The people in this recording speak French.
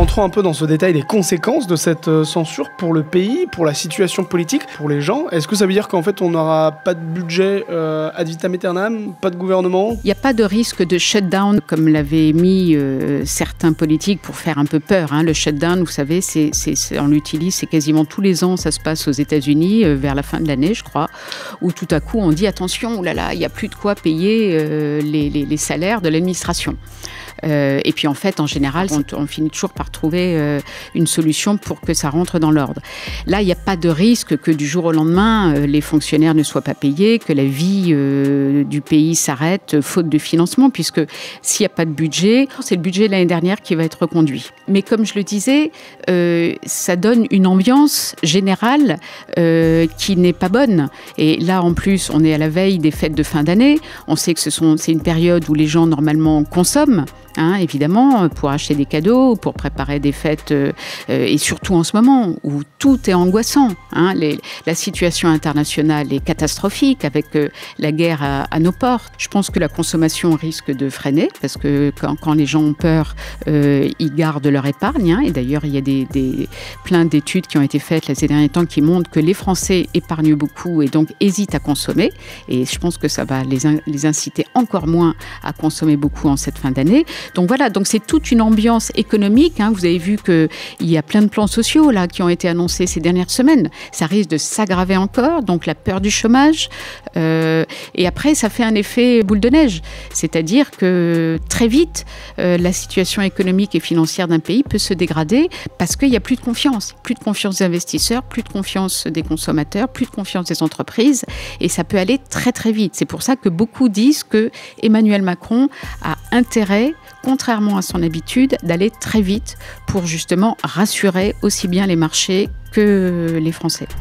Rentrons un peu dans ce détail des conséquences de cette censure pour le pays, pour la situation politique, pour les gens. Est-ce que ça veut dire qu'en fait on n'aura pas de budget ad vitam aeternam, pas de gouvernement? Il n'y a pas de risque de shutdown comme l'avaient mis certains politiques pour faire un peu peur. Le shutdown, vous savez, on l'utilise, c'est quasiment tous les ans, ça se passe aux États-Unis vers la fin de l'année, je crois, où tout à coup on dit attention, oh là là, il n'y a plus de quoi payer les salaires de l'administration. Et puis en fait, en général, on finit toujours par trouver une solution pour que ça rentre dans l'ordre. Là, il n'y a pas de risque que du jour au lendemain, les fonctionnaires ne soient pas payés, que la vie du pays s'arrête faute de financement, puisque s'il n'y a pas de budget, c'est le budget de l'année dernière qui va être reconduit. Mais comme je le disais, ça donne une ambiance générale qui n'est pas bonne. Et là, en plus, on est à la veille des fêtes de fin d'année. On sait que c'est une période où les gens, normalement, consomment. Évidemment, pour acheter des cadeaux, pour préparer des fêtes, et surtout en ce moment où tout est angoissant. La situation internationale est catastrophique avec la guerre à nos portes. Je pense que la consommation risque de freiner parce que quand les gens ont peur, ils gardent leur épargne. Et d'ailleurs, il y a plein d'études qui ont été faites ces derniers temps qui montrent que les Français épargnent beaucoup et donc hésitent à consommer. Et je pense que ça va les inciter encore moins à consommer beaucoup en cette fin d'année. Donc voilà, donc c'est toute une ambiance économique. Vous avez vu qu'il y a plein de plans sociaux là, qui ont été annoncés ces dernières semaines. Ça risque de s'aggraver encore, donc la peur du chômage. Et après, ça fait un effet boule de neige. C'est-à-dire que très vite, la situation économique et financière d'un pays peut se dégrader parce qu'il n'y a plus de confiance. Plus de confiance des investisseurs, plus de confiance des consommateurs, plus de confiance des entreprises. Et ça peut aller très très vite. C'est pour ça que beaucoup disent que Emmanuel Macron a intérêt, contrairement à son habitude, d'aller très vite pour justement rassurer aussi bien les marchés que les Français.